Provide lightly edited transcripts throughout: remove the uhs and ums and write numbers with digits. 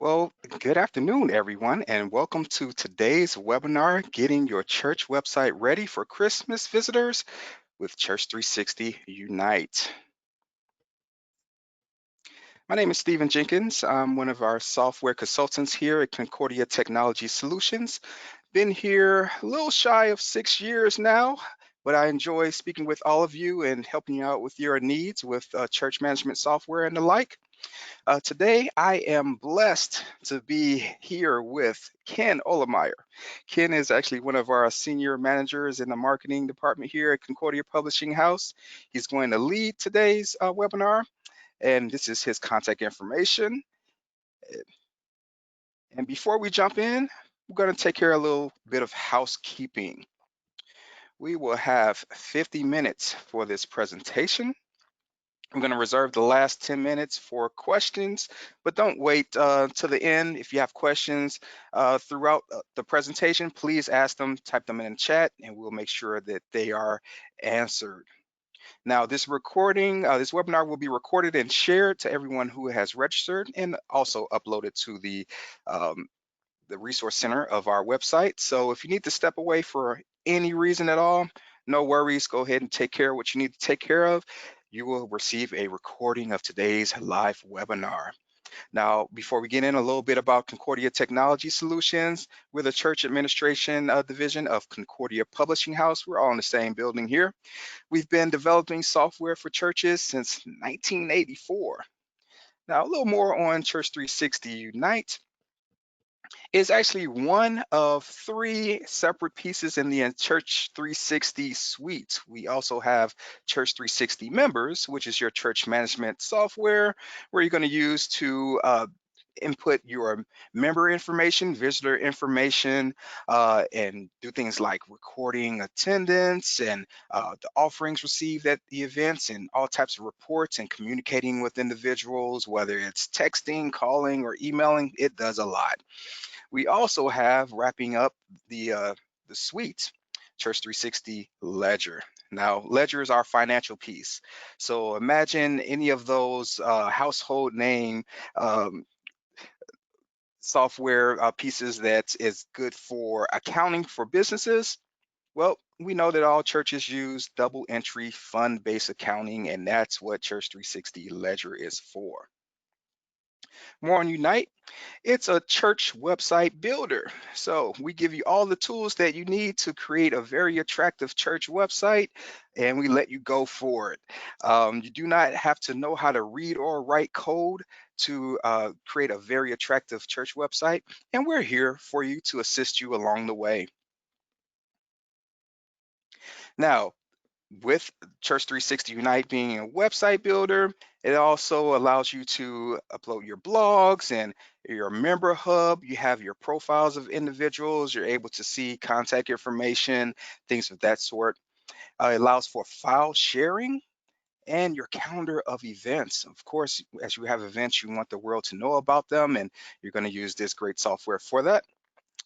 Well, good afternoon, everyone, and welcome to today's webinar, Getting Your Church Website Ready for Christmas Visitors with Church360 Unite. My name is Stephen Jenkins. I'm one of our software consultants here at Concordia Technology Solutions. Been here a little shy of 6 years now, but I enjoy speaking with all of you and helping you out with your needs with church management software and the like. Today, I am blessed to be here with Ken Olemeyer. Ken is actually one of our senior managers in the marketing department here at Concordia Publishing House. He's going to lead today's webinar, and this is his contact information. And before we jump in, we're going to take care of a little bit of housekeeping. We will have 50 minutes for this presentation. I'm going to reserve the last 10 minutes for questions, but don't wait to the end. If you have questions throughout the presentation, please ask them, type them in the chat, and we'll make sure that they are answered. Now, this recording, this webinar will be recorded and shared to everyone who has registered and also uploaded to the resource center of our website. So if you need to step away for any reason at all, no worries, go ahead and take care of what you need to take care of. You will receive a recording of today's live webinar. Now, before we get in, a little bit about Concordia Technology Solutions. We're the church administration division of Concordia Publishing House. We're all in the same building here. We've been developing software for churches since 1984. Now, a little more on Church360 Unite is actually one of three separate pieces in the Church 360 suite. We also have Church 360 Members, which is your church management software, where you're going to use to input your member information, visitor information, and do things like recording attendance and the offerings received at the events and all types of reports and communicating with individuals, whether it's texting, calling, or emailing. It does a lot. We also have, wrapping up the suite, Church 360 Ledger. Now, Ledger is our financial piece. So imagine any of those household name software pieces that is good for accounting for businesses. Well, we know that all churches use double entry fund-based accounting, and that's what Church 360 Ledger is for. More on Unite. It's a church website builder. So we give you all the tools that you need to create a very attractive church website, and we let you go for it. You do not have to know how to read or write code to create a very attractive church website, and we're here for you to assist you along the way. Now, with Church 360 Unite being a website builder, it also allows you to upload your blogs and your member hub. You have your profiles of individuals. You're able to see contact information, things of that sort. It allows for file sharing and your calendar of events. Of course, as you have events, you want the world to know about them, and you're going to use this great software for that.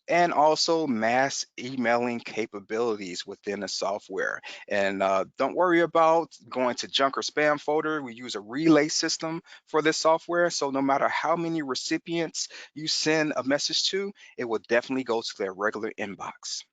And also mass emailing capabilities within the software. And don't worry about going to junk or spam folder. We use a relay system for this software. So no matter how many recipients you send a message to, it will definitely go to their regular inbox.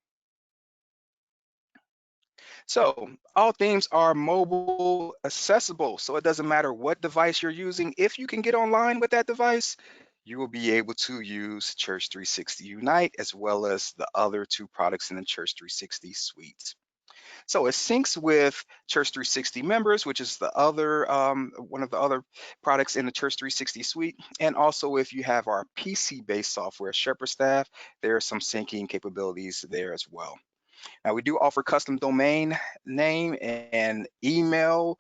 So all themes are mobile accessible. So it doesn't matter what device you're using. If you can get online with that device, you will be able to use Church 360 Unite as well as the other two products in the Church 360 suite. So it syncs with Church 360 Members, which is the other one of the other products in the Church 360 suite. And also if you have our PC-based software, Shepherd Staff, there are some syncing capabilities there as well. Now we do offer custom domain name and email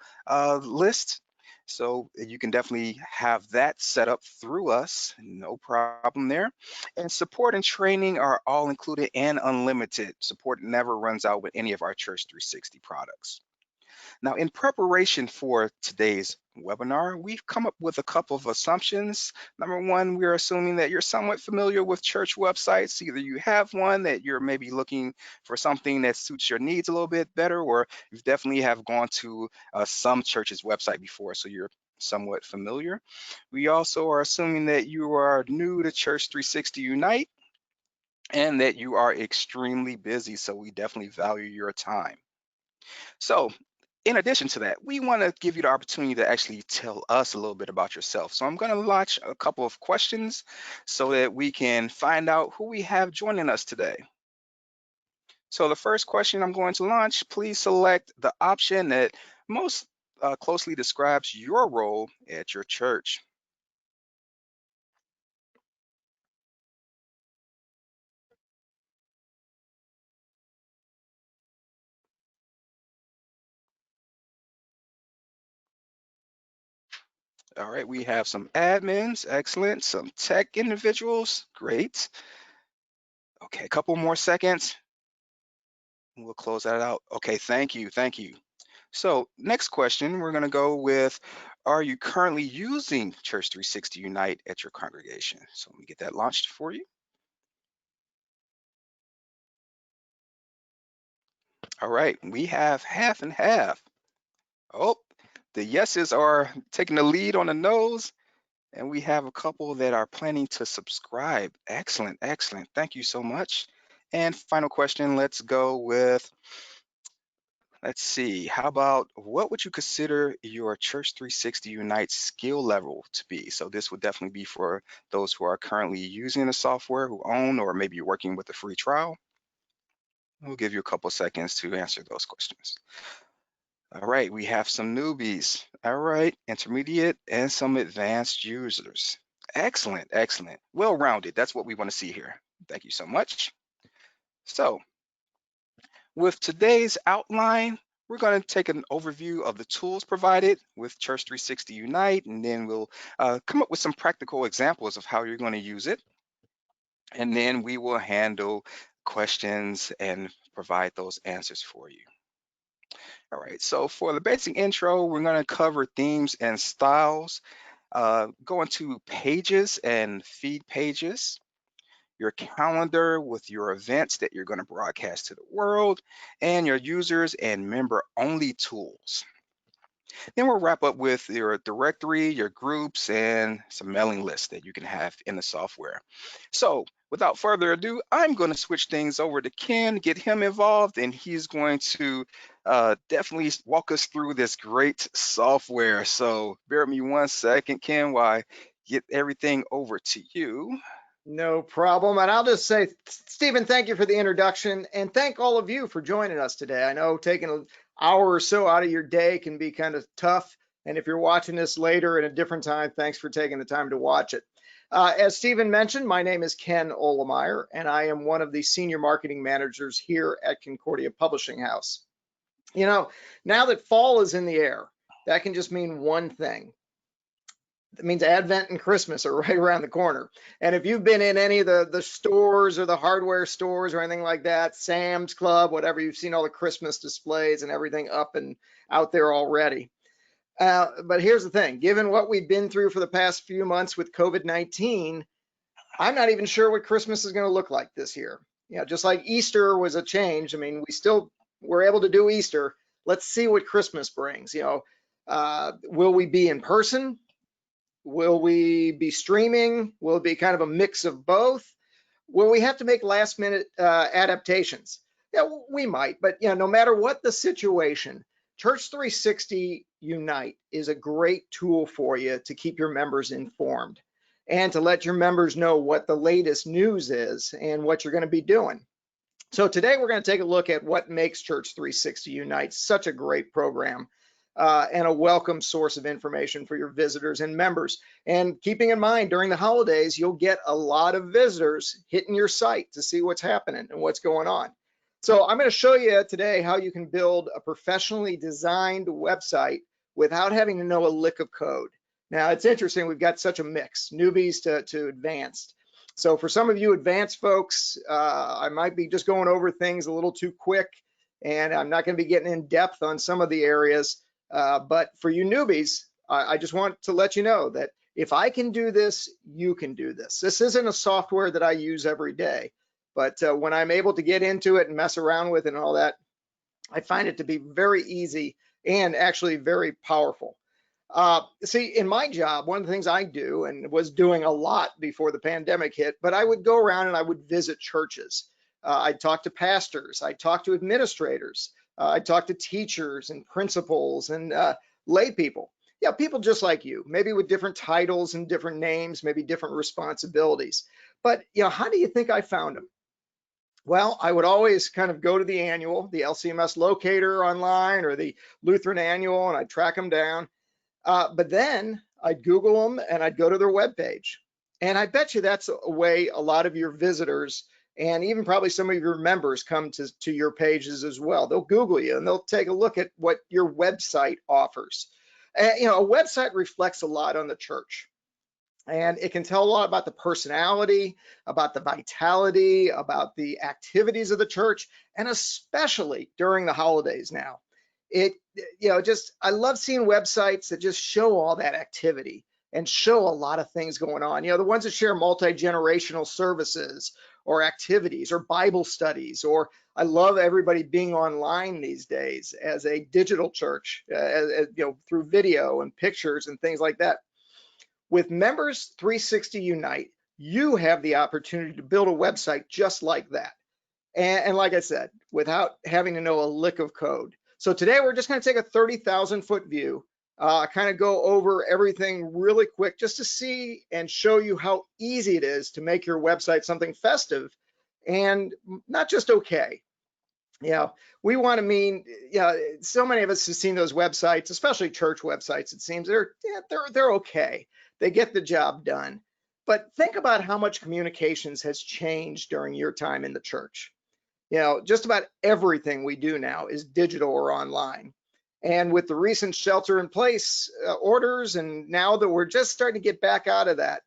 list. So you can definitely have that set up through us, no problem there. And support and training are all included and unlimited. Support never runs out with any of our Church 360 products. Now, in preparation for today's webinar, we've come up with a couple of assumptions. Number one, we're assuming that you're somewhat familiar with church websites. Either you have one that you're maybe looking for something that suits your needs a little bit better, or you definitely have gone to some church's website before, so you're somewhat familiar. We also are assuming that you are new to Church360 Unite and that you are extremely busy, so we definitely value your time. So in addition to that, we want to give you the opportunity to actually tell us a little bit about yourself. So I'm going to launch a couple of questions so that we can find out who we have joining us today. So the first question I'm going to launch, please select the option that most closely describes your role at your church. All right, we have some admins, excellent, some tech individuals, great. Okay, a couple more seconds. We'll close that out. Okay, thank you, thank you. So next question, we're going to go with, are you currently using Church360 Unite at your congregation? So let me get that launched for you. All right, we have half and half. Oh, the yeses are taking the lead on the no's, and we have a couple that are planning to subscribe. Excellent, excellent. Thank you so much. And final question, let's go with, let's see, how about what would you consider your Church360 Unite skill level to be? So this would definitely be for those who are currently using the software, who own or maybe working with a free trial. We'll give you a couple seconds to answer those questions. All right, we have some newbies. All right, intermediate and some advanced users. Excellent, excellent. Well-rounded, that's what we want to see here. Thank you so much. So with today's outline, we're going to take an overview of the tools provided with Church360 Unite, and then we'll come up with some practical examples of how you're going to use it. And then we will handle questions and provide those answers for you. All right, so for the basic intro, we're going to cover themes and styles, go into pages and feed pages, your calendar with your events that you're going to broadcast to the world, and your users and member only tools. Then we'll wrap up with your directory, your groups, and some mailing lists that you can have in the software. So without further ado, I'm going to switch things over to Ken, get him involved, and he's going to definitely walk us through this great software. So bear with me one second, Ken, while I get everything over to you. No problem. And I'll just say, Stephen, thank you for the introduction, and thank all of you for joining us today. I know taking an hour or so out of your day can be kind of tough. And if you're watching this later at a different time, thanks for taking the time to watch it. As Stephen mentioned, my name is Ken Olemeyer, and I am one of the senior marketing managers here at Concordia Publishing House. You know, now that fall is in the air, that can just mean one thing. That means Advent and Christmas are right around the corner. And if you've been in any of the stores or the hardware stores or anything like that, Sam's Club, whatever, you've seen all the Christmas displays and everything up and out there already. But here's the thing, given what we've been through for the past few months with COVID-19, I'm not even sure what Christmas is going to look like this year. You know, just like Easter was a change. I mean, we still were able to do Easter. Let's see what Christmas brings. You know, will we be in person? Will we be streaming? Will it be kind of a mix of both? Will we have to make last minute adaptations? Yeah, we might, but you know, no matter what the situation, Church360 Unite is a great tool for you to keep your members informed and to let your members know what the latest news is and what you're going to be doing. So today we're going to take a look at what makes Church360 Unite such a great program. And a welcome source of information for your visitors and members. And keeping in mind, during the holidays, you'll get a lot of visitors hitting your site to see what's happening and what's going on. So I'm going to show you today how you can build a professionally designed website without having to know a lick of code. Now, it's interesting, we've got such a mix, newbies to advanced. So for some of you advanced folks, I might be just going over things a little too quick, and I'm not going to be getting in depth on some of the areas. But for you newbies, I just want to let you know that if I can do this, you can do this. This isn't a software that I use every day, but when I'm able to get into it and mess around with it and all that, I find it to be very easy and actually very powerful. See, in my job, one of the things I do and was doing a lot before the pandemic hit, but I would go around and I would visit churches. I'd talk to pastors, I'd talk to administrators, I'd talk to teachers and principals and lay people. Yeah, people just like you, maybe with different titles and different names, maybe different responsibilities. But how do you think I found them? Well, I would always kind of go to the annual, the LCMS locator online or the Lutheran annual, and I'd track them down. But then I'd Google them and I'd go to their webpage. And I bet you that's a way a lot of your visitors and even probably some of your members come to your pages as well. They'll Google you and they'll take a look at what your website offers. A website reflects a lot on the church. And it can tell a lot about the personality, about the vitality, about the activities of the church, and especially during the holidays now. I love seeing websites that just show all that activity and show a lot of things going on. The ones that share multi-generational services or activities or Bible studies, or I love everybody being online these days as a digital church, through video and pictures and things like that. With Members 360 Unite, you have the opportunity to build a website just like that. And like I said, without having to know a lick of code. So today we're just going to take a 30,000 foot view, kind of go over everything really quick just to see and show you how easy it is to make your website something festive and not just okay. We want to mean, so many of us have seen those websites, especially church websites, it seems they're okay. They get the job done. But think about how much communications has changed during your time in the church. Just about everything we do now is digital or online. And with the recent shelter in place orders, and now that we're just starting to get back out of that,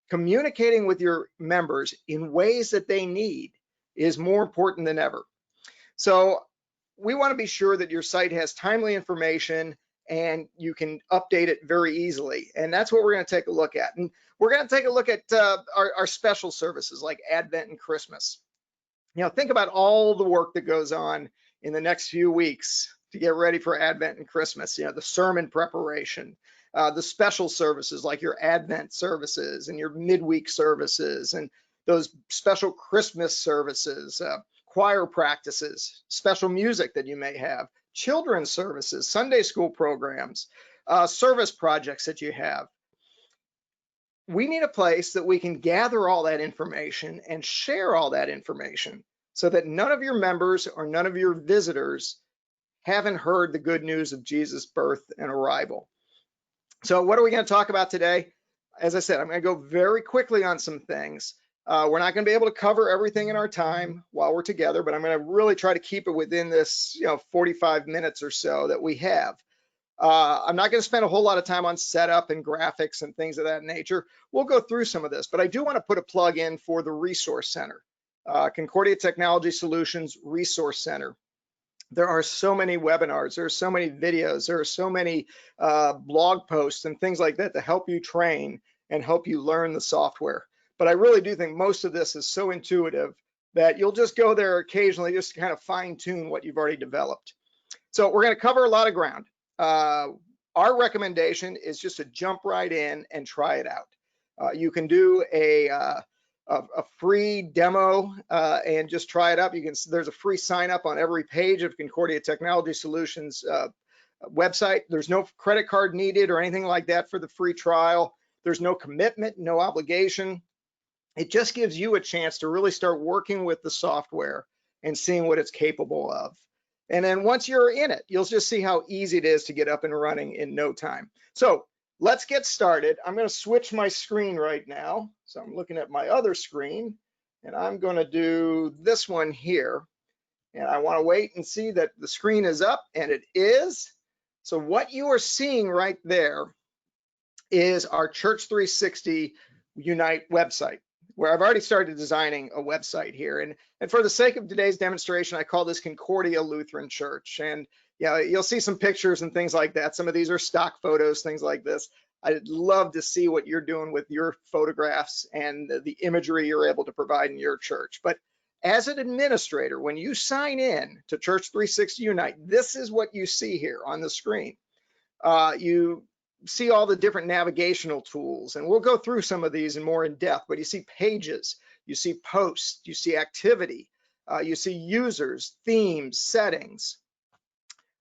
communicating with your members in ways that they need is more important than ever. So we want to be sure that your site has timely information and you can update it very easily. And that's what we're going to take a look at. And we're going to take a look at our special services like Advent and Christmas. Think about all the work that goes on in the next few weeks to get ready for Advent and Christmas. The sermon preparation, the special services like your Advent services and your midweek services, and those special Christmas services, choir practices, special music that you may have, children's services, Sunday school programs, service projects that you have. We need a place that we can gather all that information and share all that information so that none of your members or none of your visitors haven't heard the good news of Jesus' birth and arrival. So what are we going to talk about today? As I said, I'm going to go very quickly on some things. We're not going to be able to cover everything in our time while we're together, but I'm going to really try to keep it within this 45 minutes or so that we have. I'm not going to spend a whole lot of time on setup and graphics and things of that nature. We'll go through some of this, but I do want to put a plug in for the Resource Center, Concordia Technology Solutions Resource Center. There are so many webinars, there are so many videos, there are so many blog posts and things like that to help you train and help you learn the software. But I really do think most of this is so intuitive that you'll just go there occasionally just to kind of fine tune what you've already developed. So we're going to cover a lot of ground. Our recommendation is just to jump right in and try it out. You can do a free demo and just try it up. There's a free sign up on every page of Concordia Technology Solutions website. There's no credit card needed or anything like that for the free trial. There's no commitment, no obligation. It just gives you a chance to really start working with the software and seeing what it's capable of. And then once you're in it, you'll just see how easy it is to get up and running in no time. So let's get started. I'm going to switch my screen right now. So I'm looking at my other screen and I'm going to do this one here. And I want to wait and see that the screen is up, and it is. So what you are seeing right there is our Church360 Unite website, where I've already started designing a website here. And for the sake of today's demonstration, I call this Concordia Lutheran Church. And Yeah, you'll see some pictures and things like that. Some of these are stock photos, things like this. I'd love to see what you're doing with your photographs and the imagery you're able to provide in your church. But as an administrator, when you sign in to Church360 Unite, this is what you see here on the screen. You see all the different navigational tools, and we'll go through some of these in more in depth, but you see pages, you see posts, you see activity, you see users, themes, settings.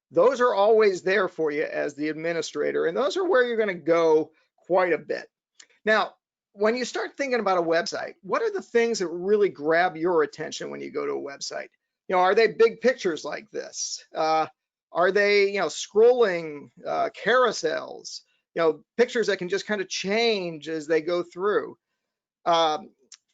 Those are always there for you as the administrator, and those are where you're going to go quite a bit. Now, when you start thinking about a website, what are the things that really grab your attention when you go to a website? You know, are they big pictures like this? Are they, you know, scrolling carousels? You know, pictures that can just kind of change as they go through.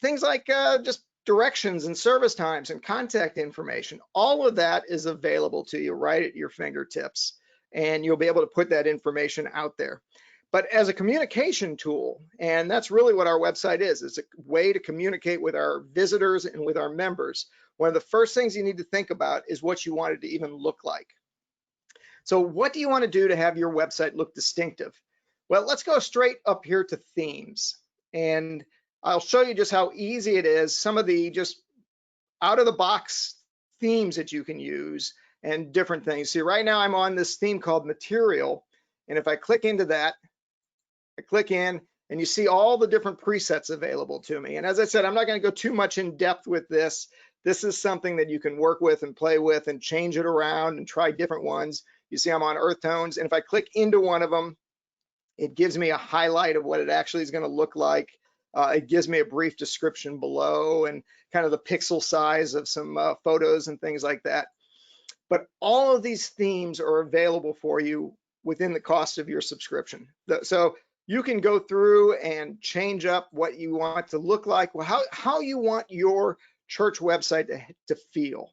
Things like just directions and service times and contact information. All of that is available to you right at your fingertips, and you'll be able to put that information out there. But as a communication tool, and that's really what our website is, it's a way to communicate with our visitors and with our members. One of the first things you need to think about is what you want it to even look like. So what do you want to do to have your website look distinctive? Well, let's go straight up here to themes, and I'll show you just how easy it is, some of the just out of the box themes that you can use and different things. See, right now I'm on this theme called Material, and if I click into that, I click in and you see all the different presets available to me. And as I said, I'm not going to go too much in depth with this. This is something that you can work with and play with and change it around and try different ones. You see I'm on earth tones, and if I click into one of them, it gives me a highlight of what it actually is going to look like. It gives me a brief description below and kind of the pixel size of some photos and things like that. But all of these themes are available for you within the cost of your subscription. So you can go through and change up what you want to look like, how you want your church website to feel.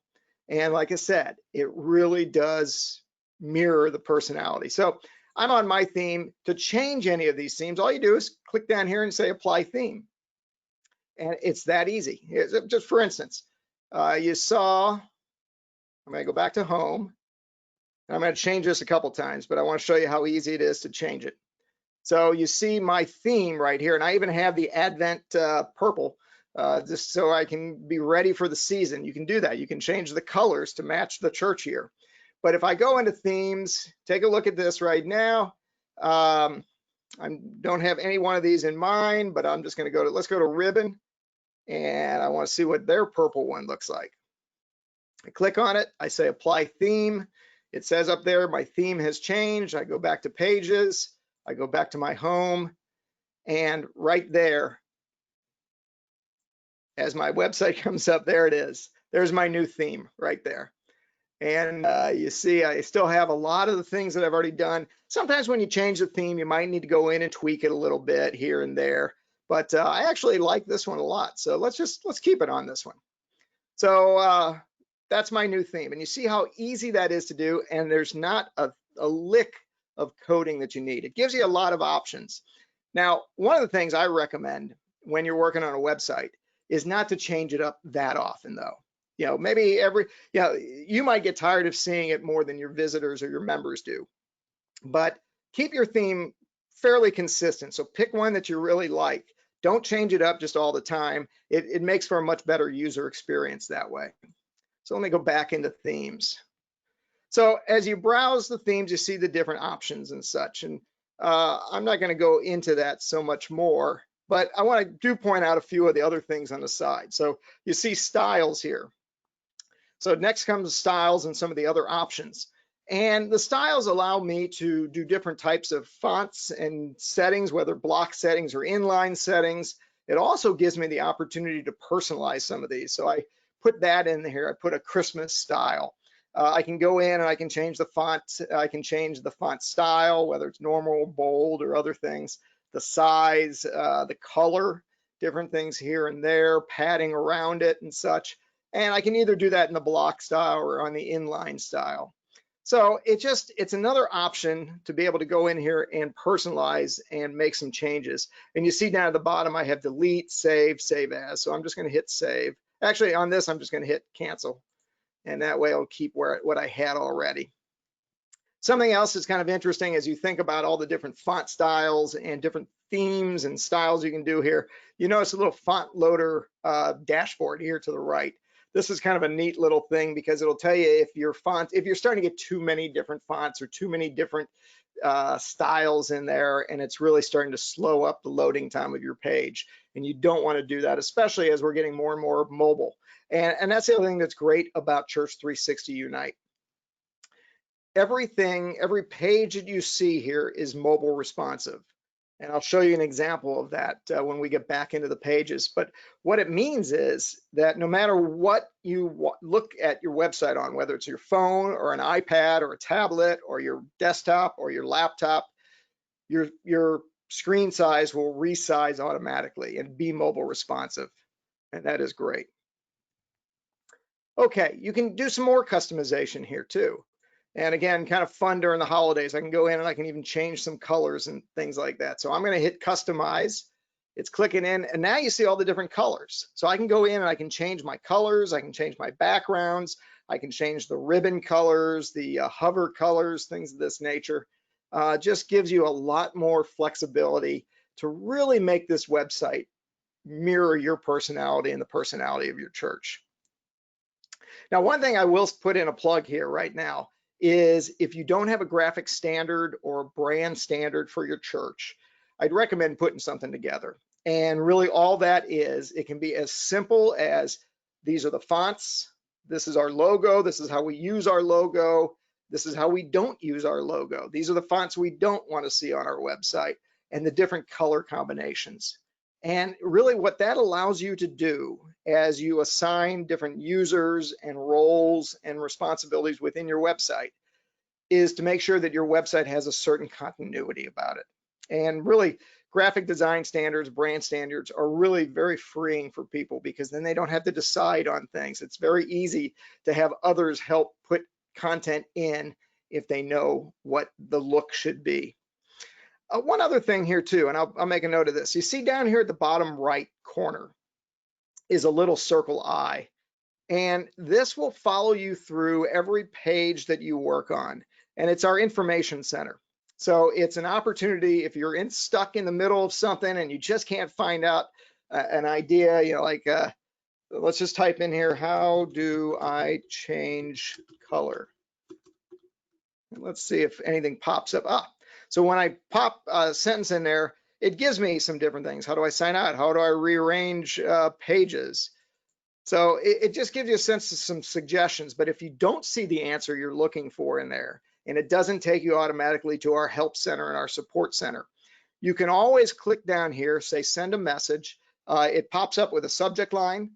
And like I said, it really does mirror the personality. So I'm on my theme. To change any of these themes, all you do is click down here and say apply theme. And it's that easy. Just for instance, you saw, I'm going to go back to home. And I'm going to change this a couple times, but I want to show you how easy it is to change it. So you see my theme right here, and I even have the Advent purple, just so I can be ready for the season. You can do that. You can change the colors to match the church year. But if I go into themes, take a look at this right now. I don't have any one of these in mind, but I'm just going to go to, let's go to ribbon, and I want to see what their purple one looks like. I click on it, I say apply theme. It says up there my theme has changed. I go back to pages, I go back to my home, and right there, as my website comes up, there it is. There's my new theme right there. And you see, I still have a lot of the things that I've already done. Sometimes when you change the theme, you might need to go in and tweak it a little bit here and there. But I actually like this one a lot. So let's keep it on this one. So that's my new theme. And you see how easy that is to do. And there's not a lick of coding that you need. It gives you a lot of options. Now, one of the things I recommend when you're working on a website is not to change it up that often, though. You know, maybe you might get tired of seeing it more than your visitors or your members do. But keep your theme fairly consistent. So pick one that you really like. Don't change it up just all the time. It makes for a much better user experience that way. So let me go back into themes. So as you browse the themes, you see the different options and such. And I'm not going to go into that so much more, but I want to point out a few of the other things on the side. So you see styles here. So next comes styles and some of the other options. And the styles allow me to do different types of fonts and settings, whether block settings or inline settings. It also gives me the opportunity to personalize some of these. So I put that in here. I put a Christmas style. I can go in and I can change the font. I can change the font style, whether it's normal, bold, or other things. The size, the color, different things here and there, padding around it and such. And I can either do that in the block style or on the inline style. So it's another option to be able to go in here and personalize and make some changes. And you see down at the bottom, I have delete, save, save as. So I'm just going to hit save. Actually, on this, I'm just going to hit cancel. And that way I'll keep what I had already. Something else that's kind of interesting as you think about all the different font styles and different themes and styles you can do here, you notice a little font loader dashboard here to the right. This is kind of a neat little thing because it'll tell you if your font, if you're starting to get too many different fonts or too many different styles in there, and it's really starting to slow up the loading time of your page. And you don't want to do that, especially as we're getting more and more mobile. And that's the other thing that's great about Church360 Unite. Everything, every page that you see here is mobile responsive. And I'll show you an example of that when we get back into the pages. But what it means is that no matter what you look at your website on, whether it's your phone or an iPad or a tablet or your desktop or your laptop, your screen size will resize automatically and be mobile responsive. And that is great. Okay, you can do some more customization here too. And again, kind of fun during the holidays. I can go in and I can even change some colors and things like that. So I'm going to hit customize. It's clicking in, and now you see all the different colors. So I can go in and I can change my colors. I can change my backgrounds. I can change the ribbon colors, the hover colors, things of this nature. Just gives you a lot more flexibility to really make this website mirror your personality and the personality of your church. Now, one thing I will put in a plug here right now is if you don't have a graphic standard or a brand standard for your church, I'd recommend putting something together. And really all that is, it can be as simple as these are the fonts, this is our logo, this is how we use our logo, this is how we don't use our logo. These are the fonts we don't want to see on our website, and the different color combinations. And really what that allows you to do as you assign different users and roles and responsibilities within your website is to make sure that your website has a certain continuity about it. And really, graphic design standards, brand standards are really very freeing for people because then they don't have to decide on things. It's very easy to have others help put content in if they know what the look should be. One other thing here too, and I'll make a note of this. You see down here at the bottom right corner is a little circle eye. And this will follow you through every page that you work on. And it's our information center. So it's an opportunity if you're stuck in the middle of something and you just can't find out an idea, you know, like let's just type in here, how do I change color? And let's see if anything pops up. So when I pop a sentence in there, it gives me some different things. How do I sign out? How do I rearrange pages? So it just gives you a sense of some suggestions. But if you don't see the answer you're looking for in there, and it doesn't take you automatically to our help center and our support center, you can always click down here, say send a message. It pops up with a subject line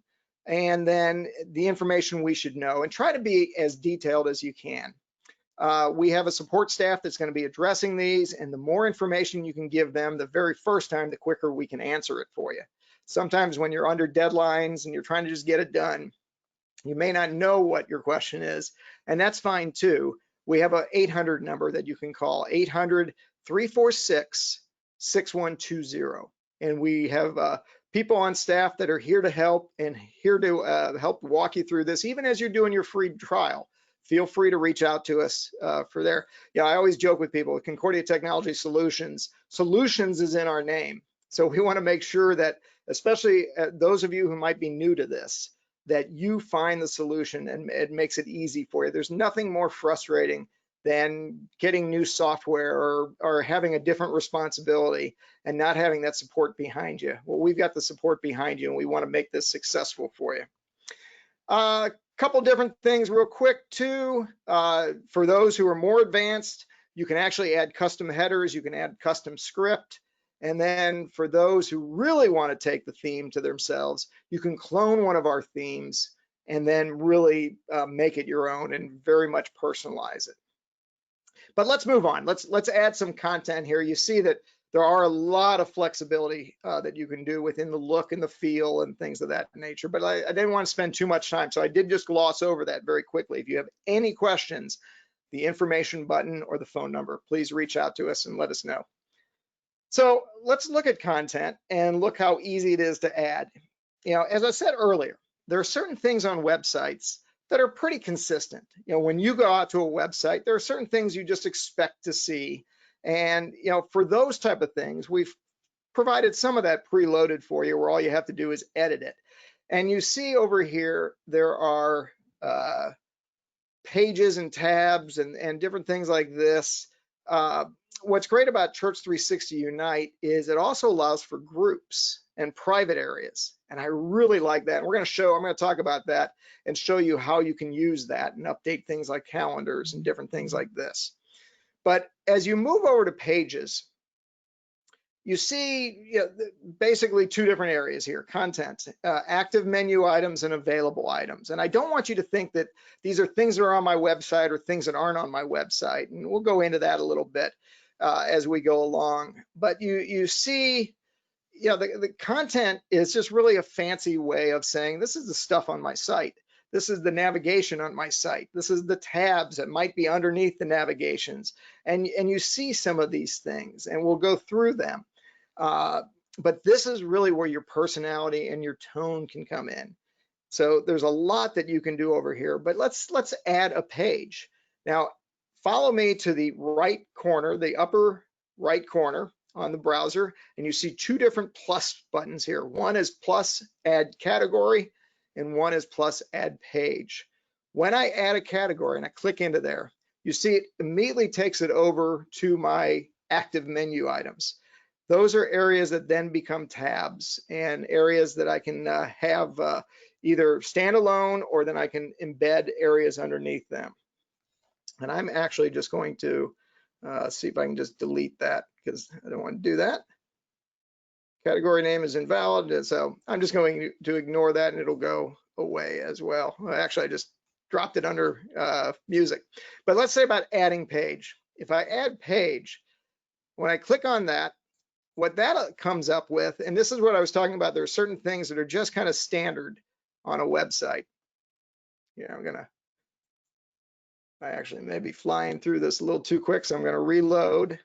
and then the information we should know, and try to be as detailed as you can. We have a support staff that's going to be addressing these, and the more information you can give them the very first time, the quicker we can answer it for you. Sometimes when you're under deadlines and you're trying to just get it done, you may not know what your question is, and that's fine too. We have an 800 number that you can call, 800-346-6120. And we have people on staff that are here to help and here to help walk you through this, even as you're doing your free trial. Feel free to reach out to us for there. Yeah, I always joke with people, with Concordia Technology Solutions, solutions is in our name. So we want to make sure that, especially those of you who might be new to this, that you find the solution and it makes it easy for you. There's nothing more frustrating than getting new software or having a different responsibility and not having that support behind you. Well, we've got the support behind you and we want to make this successful for you. Couple different things real quick too. For those who are more advanced, you can actually add custom headers, you can add custom script. And then for those who really want to take the theme to themselves, you can clone one of our themes and then really make it your own and very much personalize it. But let's move on. Let's add some content here. You see that there are a lot of flexibility that you can do within the look and the feel and things of that nature. But I didn't want to spend too much time, so I did just gloss over that very quickly. If you have any questions, the information button or the phone number, please reach out to us and let us know. So let's look at content and look how easy it is to add. You know, as I said earlier, there are certain things on websites that are pretty consistent. When you go out to a website, there are certain things you just expect to see. And, for those type of things, we've provided some of that preloaded for you, where all you have to do is edit it. And you see over here, there are pages and tabs and different things like this. What's great about Church360 Unite is it also allows for groups and private areas. And I really like that. And I'm going to talk about that and show you how you can use that and update things like calendars and different things like this. But as you move over to pages, you see basically two different areas here: content, active menu items, and available items. And I don't want you to think that these are things that are on my website or things that aren't on my website. And we'll go into that a little bit as we go along. But you see, the content is just really a fancy way of saying, this is the stuff on my site. This is the navigation on my site. This is the tabs that might be underneath the navigations. And you see some of these things, and we'll go through them. But this is really where your personality and your tone can come in. So there's a lot that you can do over here, but let's add a page. Now, follow me to the right corner, the upper right corner on the browser, and you see two different plus buttons here. One is plus add category, and one is plus add page. When I add a category and I click into there, you see it immediately takes it over to my active menu items. Those are areas that then become tabs and areas that I can have either standalone, or then I can embed areas underneath them. And I'm actually just going to see if I can just delete that, because I don't want to do that. Category name is invalid, so I'm just going to ignore that, and it'll go away as well. Actually, I just dropped it under music. But let's say about adding page. If I add page, when I click on that, what that comes up with, and this is what I was talking about, there are certain things that are just kind of standard on a website. I actually may be flying through this a little too quick, so I'm going to reload.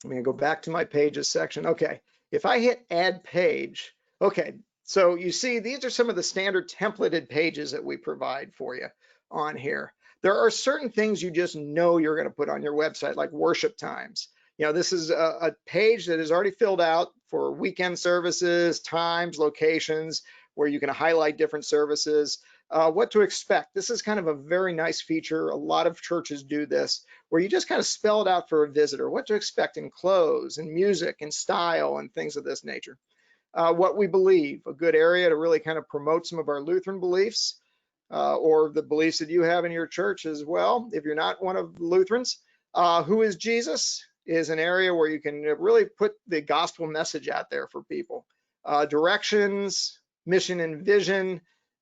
I'm going to go back to my pages section. Okay, if I hit add page, okay, so you see these are some of the standard templated pages that we provide for you on here. There are certain things you just know you're going to put on your website, like worship times. This is a page that is already filled out for weekend services, times, locations, where you can highlight different services. What to expect. This is kind of a very nice feature. A lot of churches do this, where you just kind of spell it out for a visitor, what to expect in clothes and music and style and things of this nature. What we believe, a good area to really kind of promote some of our Lutheran beliefs, or the beliefs that you have in your church as well. If you're not one of the Lutherans, who is Jesus is an area where you can really put the gospel message out there for people. Directions, mission and vision,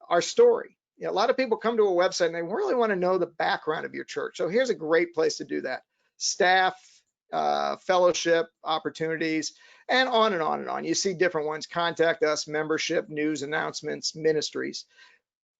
our story. A lot of people come to a website and they really want to know the background of your church. So here's a great place to do that. Staff, fellowship, opportunities, and on and on and on. You see different ones: contact us, membership, news, announcements, ministries.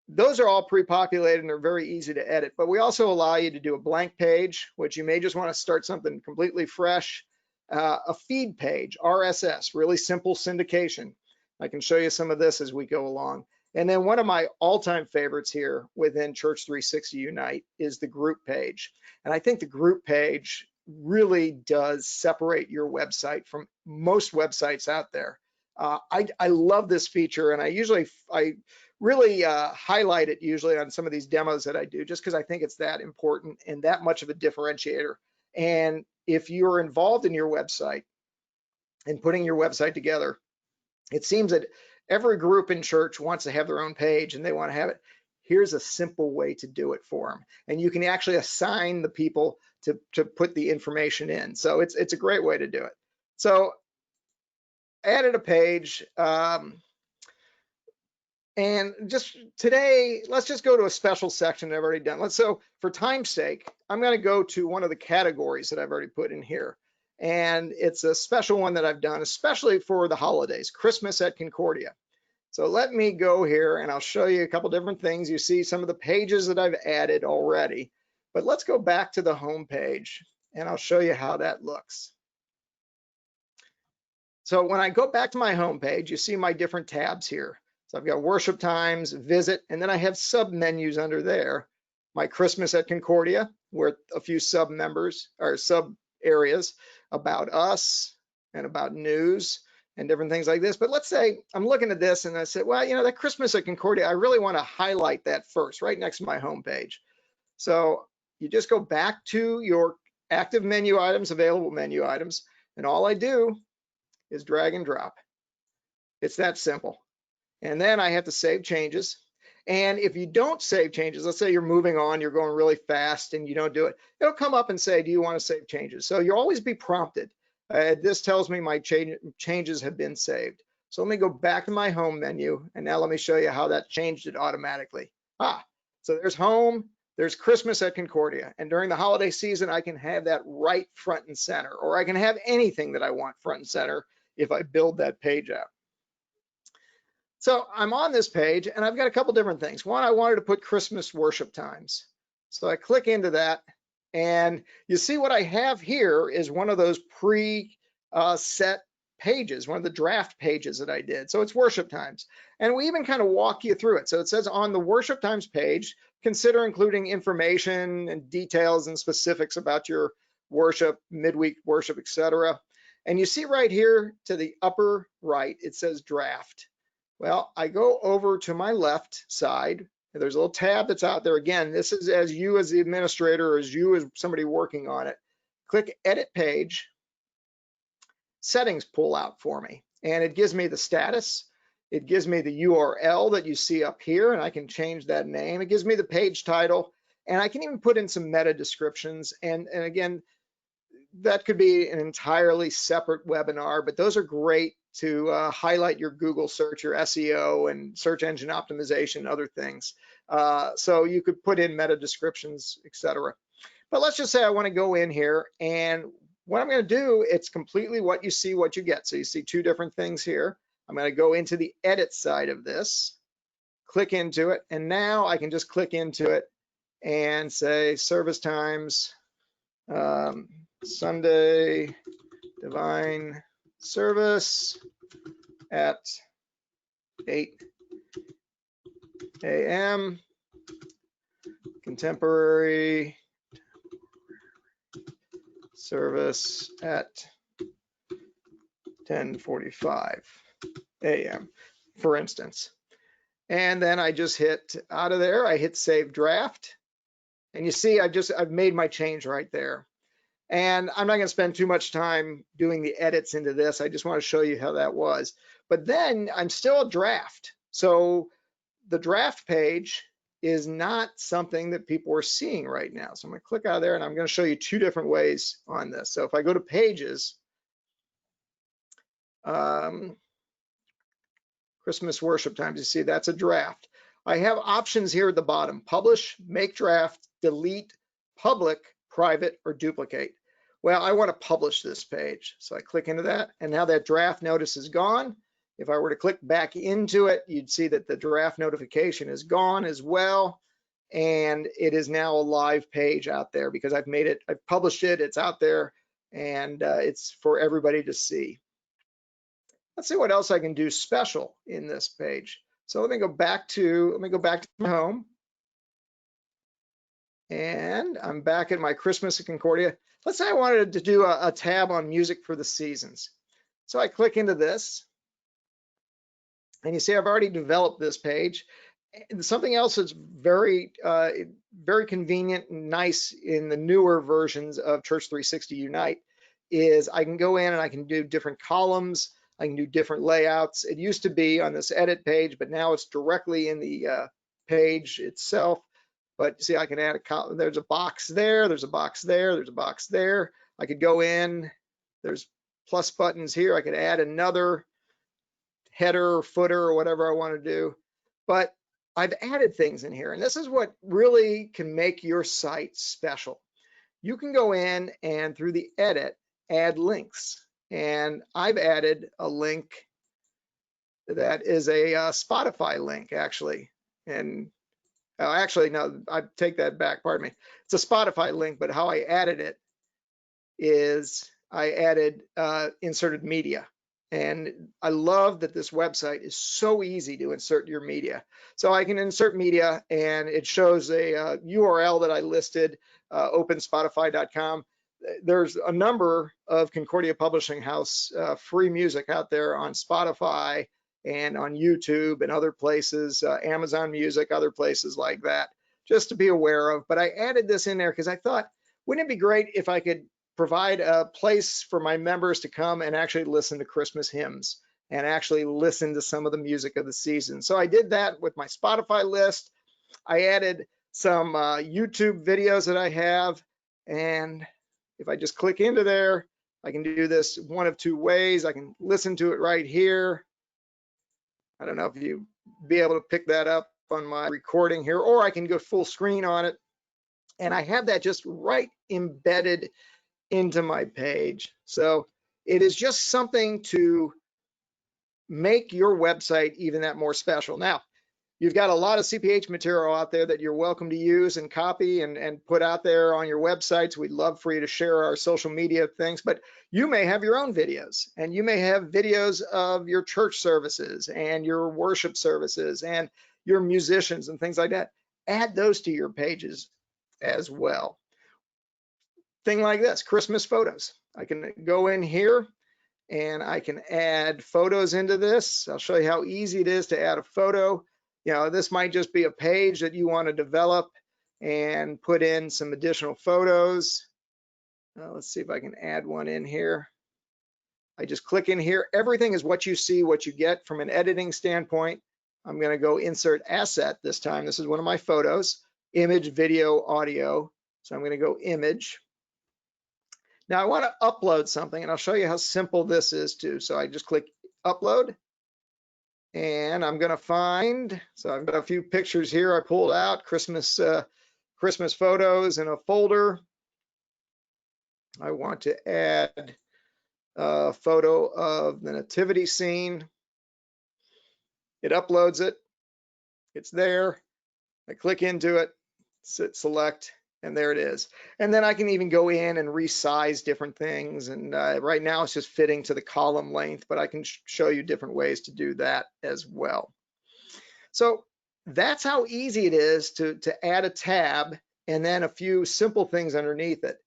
Those are all pre-populated and they're very easy to edit, but we also allow you to do a blank page, which you may just want to start something completely fresh. A feed page, RSS, really simple syndication. I can show you some of this as we go along. And then one of my all-time favorites here within Church360 Unite is the group page. And I think the group page really does separate your website from most websites out there. I love this feature, and I really highlight it usually on some of these demos that I do, just because I think it's that important and that much of a differentiator. And if you're involved in your website and putting your website together, it seems that every group in church wants to have their own page and they want to have it. Here's a simple way to do it for them. And you can actually assign the people to put the information in. So it's a great way to do it. So added a page. And just today, let's just go to a special section that I've already done. So for time's sake, I'm going to go to one of the categories that I've already put in here. And it's a special one that I've done, especially for the holidays, Christmas at Concordia. So let me go here and I'll show you a couple different things. You see some of the pages that I've added already, but let's go back to the home page and I'll show you how that looks. So when I go back to my home page, you see my different tabs here. So I've got worship times, visit, and then I have sub menus under there. My Christmas at Concordia, where a few sub members or sub areas about us and about news and different things like this. But let's say I'm looking at this and I said, well, you know, that Christmas at Concordia, I really want to highlight that first, right next to my home page. So you just go back to your active menu items, available menu items, and all I do is drag and drop. It's that simple. And then I have to save changes. And if you don't save changes, let's say you're moving on, you're going really fast and you don't do it, it'll come up and say, do you want to save changes? So you'll always be prompted. This tells me my changes have been saved. So let me go back to my home menu, and now let me show you how that changed it automatically. So there's home, there's Christmas at Concordia, and during the holiday season, I can have that right front and center, or I can have anything that I want front and center if I build that page out. So I'm on this page and I've got a couple different things. One, I wanted to put Christmas worship times. So I click into that, and you see what I have here is one of those pre-set pages, one of the draft pages that I did. So it's worship times. And we even kind of walk you through it. So it says on the worship times page, consider including information and details and specifics about your worship, midweek worship, etc. And you see right here to the upper right, it says draft. Well, I go over to my left side, and there's a little tab that's out there. Again, this is as you as the administrator, or as you as somebody working on it. Click Edit Page. Settings pull out for me, and it gives me the status. It gives me the URL that you see up here, and I can change that name. It gives me the page title, and I can even put in some meta descriptions. And again, that could be an entirely separate webinar, but those are great to highlight your Google search, your SEO, and search engine optimization, and other things. So you could put in meta descriptions, etc. But let's just say I want to go in here, and what I'm going to do, it's completely what you see, what you get. So you see two different things here. I'm going to go into the edit side of this, click into it, and now I can just click into it and say service times, Sunday divine service at 8 a.m. Contemporary service at 10:45 a.m. for instance. And then I just hit out of there. I hit save draft, and you see I've made my change right there. And I'm not going to spend too much time doing the edits into this. I just want to show you how that was. But then I'm still a draft. So the draft page is not something that people are seeing right now. So I'm going to click out of there, and I'm going to show you two different ways on this. So if I go to pages, Christmas worship times, you see that's a draft. I have options here at the bottom: publish, make draft, delete, public, private, or duplicate. Well, I want to publish this page. So I click into that, and now that draft notice is gone. If I were to click back into it, you'd see that the draft notification is gone as well. And it is now a live page out there because I've published it, it's out there, and it's for everybody to see. Let's see what else I can do special in this page. So let me go back to my home. And I'm back at my Christmas at Concordia. Let's say I wanted to do a tab on music for the seasons. So I click into this, and you see I've already developed this page. And something else that's very convenient and nice in the newer versions of Church360 Unite is I can go in and I can do different columns. I can do different layouts. It used to be on this edit page, but now it's directly in the page itself. But see, I can add a column. There's a box there, there's a box there, there's a box there. I could go in, there's plus buttons here. I could add another header or footer or whatever I want to do. But I've added things in here, and this is what really can make your site special. You can go in and through the edit, add links. And I've added a link that is a Spotify link, actually. And actually, no, I take that back, pardon me. It's a Spotify link, but how I added it is I added inserted media. And I love that this website is so easy to insert your media. So I can insert media, and it shows a URL that I listed, openspotify.com. There's a number of Concordia Publishing House free music out there on Spotify and on YouTube and other places, Amazon Music, other places like that, just to be aware of. But I added this in there because I thought, wouldn't it be great if I could provide a place for my members to come and actually listen to Christmas hymns and actually listen to some of the music of the season. So I did that with my Spotify list. I added some YouTube videos that I have, and if I just click into there, I can do this one of two ways. I can listen to it right here. I don't know if you be able to pick that up on my recording here, or I can go full screen on it. And I have that just right embedded into my page. So it is just something to make your website even that more special. Now, you've got a lot of CPH material out there that you're welcome to use and copy and put out there on your websites. We'd love for you to share our social media things, but you may have your own videos, and you may have videos of your church services and your worship services and your musicians and things like that. Add those to your pages as well. Thing like this, Christmas photos. I can go in here and I can add photos into this. I'll show you how easy it is to add a photo. You know, this might just be a page that you want to develop and put in some additional photos. Let's see if I can add one in here. I just click in here. Everything is what you see, what you get from an editing standpoint. I'm going to go insert asset this time. This is one of my photos, image, video, audio. So I'm going to go image. Now I want to upload something, and I'll show you how simple this is too. So I just click upload, and I'm going to find, so I've got a few pictures here I pulled out, Christmas photos in a folder. I want to add a photo of the nativity scene. It uploads it. It's there. I click into it, select, and there it is. And then I can even go in and resize different things. And right now it's just fitting to the column length, but I can show you different ways to do that as well. So that's how easy it is to add a tab and then a few simple things underneath it.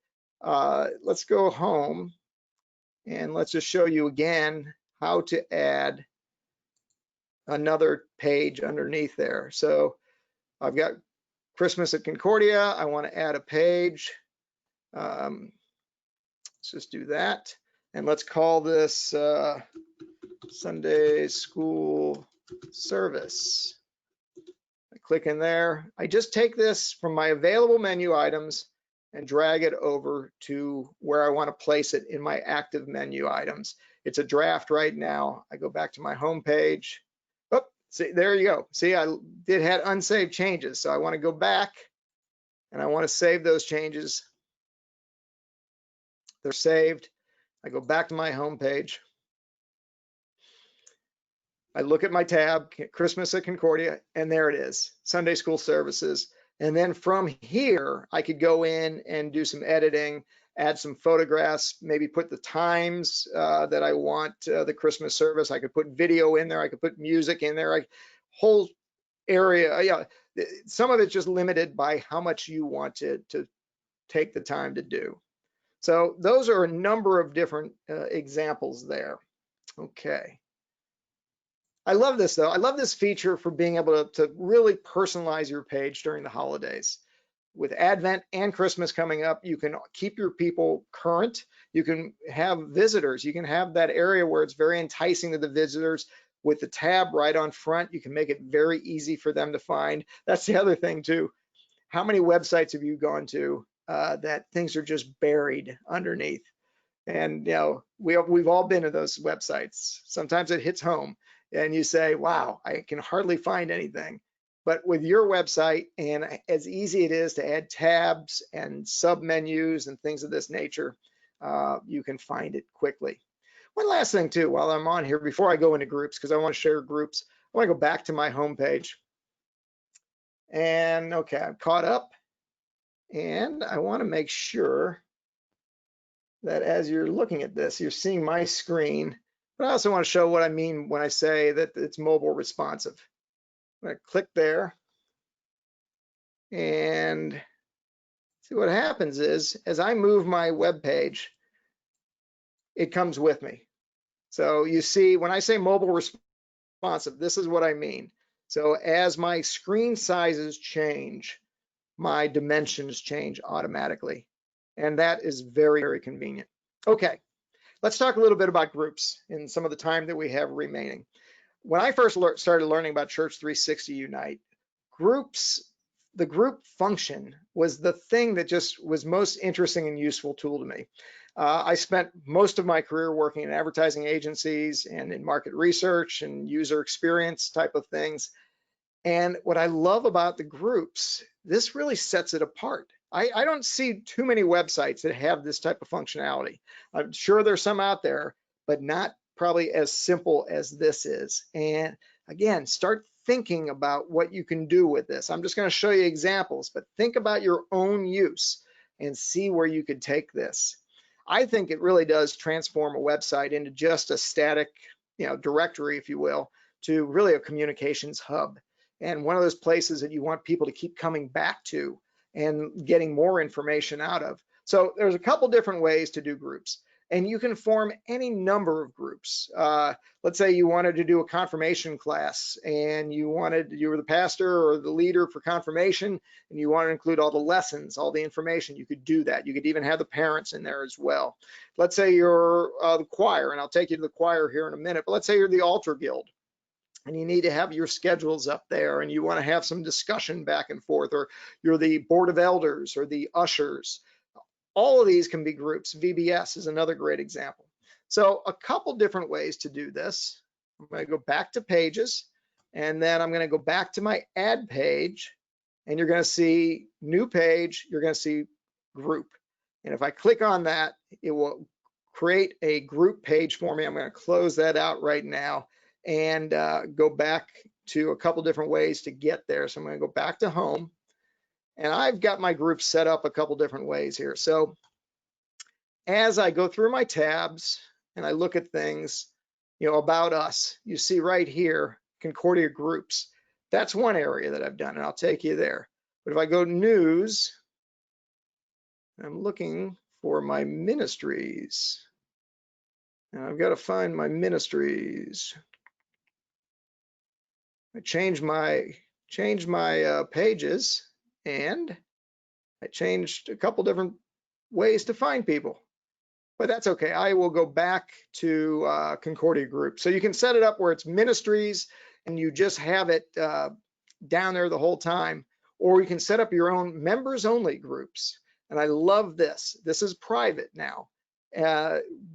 Let's go home and let's just show you again how to add another page underneath there. So I've got Christmas at Concordia. I want to add a page. Let's just do that. And let's call this Sunday School Service. I click in there. I just take this from my available menu items and drag it over to where I want to place it in my active menu items. It's a draft right now. I go back to my home page. Oh, see, there you go. See, I did had unsaved changes. So I want to go back and I want to save those changes. They're saved. I go back to my home page. I look at my tab, Christmas at Concordia, and there it is, Sunday School Services. And then from here, I could go in and do some editing, add some photographs, maybe put the times that I want the Christmas service. I could put video in there. I could put music in there. Whole area. Yeah, some of it's just limited by how much you want to take the time to do. So those are a number of different examples there. Okay. I love this though. I love this feature for being able to really personalize your page during the holidays. With Advent and Christmas coming up, you can keep your people current. You can have visitors. You can have that area where it's very enticing to the visitors with the tab right on front. You can make it very easy for them to find. That's the other thing too. How many websites have you gone to that things are just buried underneath? And you know, we've all been to those websites. Sometimes it hits home and you say, wow, I can hardly find anything. But with your website, and as easy it is to add tabs and submenus and things of this nature, you can find it quickly. One last thing too, while I'm on here, before I go into groups, because I want to share groups, I want to go back to my home page. And okay, I'm caught up. And I want to make sure that as you're looking at this, you're seeing my screen. But I also want to show what I mean when I say that it's mobile responsive. I'm going to click there, and see what happens is, as I move my web page, it comes with me. So you see, when I say mobile responsive, this is what I mean. So as my screen sizes change, my dimensions change automatically. And that is very, very convenient. Okay, let's talk a little bit about groups in some of the time that we have remaining. When I first started learning about Church360 Unite, groups, the group function was the thing that just was most interesting and useful tool to me. I spent most of my career working in advertising agencies and in market research and user experience type of things. And what I love about the groups, this really sets it apart. I don't see too many websites that have this type of functionality. I'm sure there's some out there, but not probably as simple as this is. And again, start thinking about what you can do with this. I'm just going to show you examples, but think about your own use and see where you could take this. I think it really does transform a website into just a static, directory, if you will, to really a communications hub. And one of those places that you want people to keep coming back to and getting more information out of. So there's a couple different ways to do groups, and you can form any number of groups. Let's say you wanted to do a confirmation class, and you were the pastor or the leader for confirmation, and you want to include all the lessons, all the information. You could do that. You could even have the parents in there as well. Let's say you're the choir, and I'll take you to the choir here in a minute, but let's say you're the altar guild, and you need to have your schedules up there, and you want to have some discussion back and forth, or you're the board of elders or the ushers. All of these can be groups. VBS is another great example. So a couple different ways to do this. I'm going to go back to pages, and then I'm going to go back to my add page, and you're going to see new page, you're going to see group. And if I click on that, it will create a group page for me. I'm going to close that out right now and go back to a couple different ways to get there. So I'm going to go back to home, and I've got my group set up a couple different ways here. So as I go through my tabs and I look at things, about us, you see right here, Concordia groups. That's one area that I've done, and I'll take you there. But if I go news, I'm looking for my ministries, and I've got to find my ministries. I changed my pages, and I changed a couple different ways to find people, but that's okay. I will go back to Concordia group. So you can set it up where it's ministries and you just have it down there the whole time, or you can set up your own members only groups. And I love this. This is private now.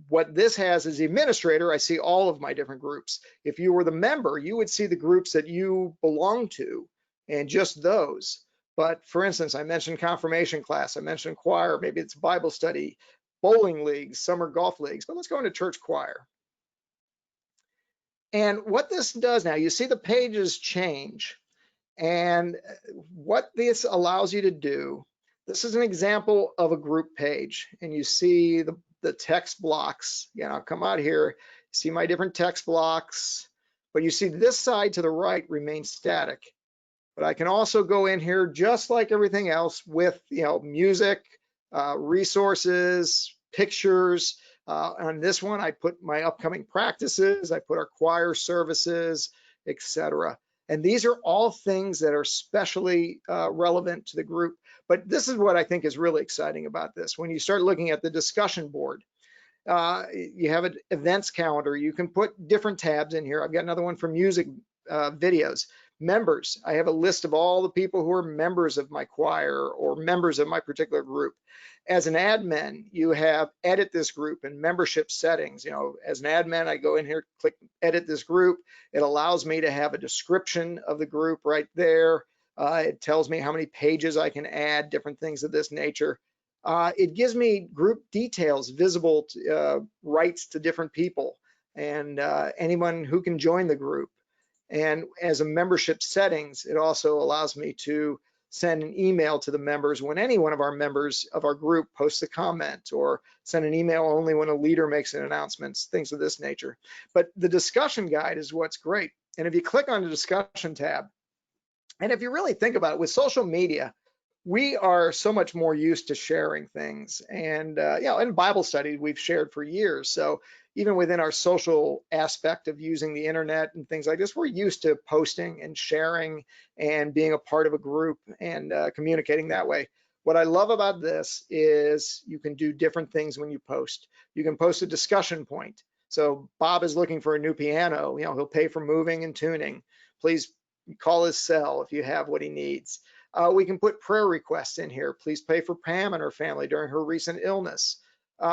What this has is the administrator. I see all of my different groups. If you were the member, you would see the groups that you belong to and just those. But for instance, I mentioned confirmation class, I mentioned choir, maybe it's Bible study, bowling leagues, summer golf leagues, but let's go into church choir. And what this does now, you see the pages change. And what this allows you to do, this is an example of a group page, and you see the text blocks. Again, I'll come out here, see my different text blocks, but you see this side to the right remains static. But I can also go in here just like everything else with, music, resources, pictures. On this one, I put my upcoming practices, I put our choir services, etc. And these are all things that are especially relevant to the group. But this is what I think is really exciting about this. When you start looking at the discussion board, you have an events calendar. You can put different tabs in here. I've got another one for music videos. Members, I have a list of all the people who are members of my choir or members of my particular group. As an admin, you have edit this group and membership settings. As an admin, I go in here, click edit this group. It allows me to have a description of the group right there. It tells me how many pages I can add, different things of this nature. It gives me group details, visible rights to different people and anyone who can join the group. And as a membership settings, it also allows me to send an email to the members when any one of our members of our group posts a comment, or send an email only when a leader makes an announcement, things of this nature. But the discussion guide is what's great. And if you click on the discussion tab, and if you really think about it, with social media, we are so much more used to sharing things. And, in Bible study, we've shared for years. So even within our social aspect of using the internet and things like this, we're used to posting and sharing and being a part of a group and communicating that way. What I love about this is you can do different things when you post. You can post a discussion point. So Bob is looking for a new piano. He'll pay for moving and tuning. Please call his cell if you have what he needs. We can put prayer requests in here. Please pray for Pam and her family during her recent illness.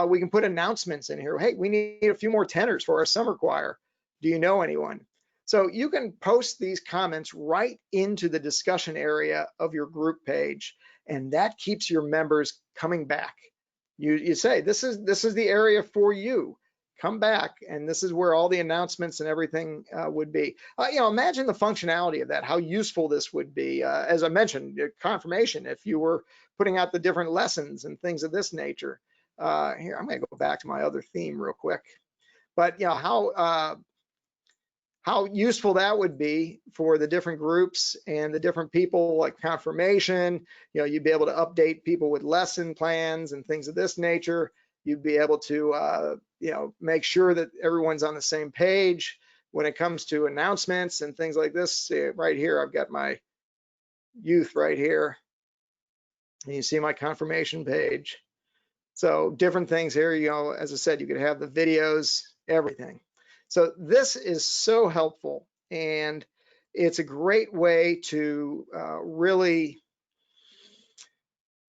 We can put announcements in here. Hey, we need a few more tenors for our summer choir. Do you know anyone? So you can post these comments right into the discussion area of your group page, and that keeps your members coming back. You say, this is the area for you. Come back, and this is where all the announcements and everything would be. Imagine the functionality of that, how useful this would be. As I mentioned, confirmation, if you were putting out the different lessons and things of this nature. Here, I'm going to go back to my other theme real quick. But how useful that would be for the different groups and the different people, like confirmation. You'd be able to update people with lesson plans and things of this nature. You'd be able to, make sure that everyone's on the same page when it comes to announcements and things like this. Right here, I've got my youth right here. And you see my confirmation page. So different things here, as I said, you could have the videos, everything. So this is so helpful, and it's a great way to really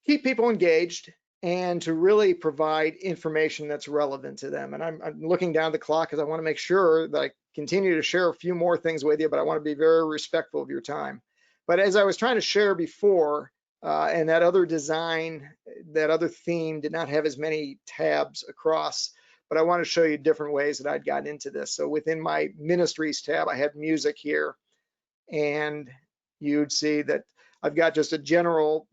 keep people engaged and to really provide information that's relevant to them. And I'm looking down the clock because I want to make sure that I continue to share a few more things with you, but I want to be very respectful of your time. But as I was trying to share before, and that other design, that other theme did not have as many tabs across, but I want to show you different ways that I'd gotten into this. So within my ministries tab, I had music here, and you'd see that I've got just a general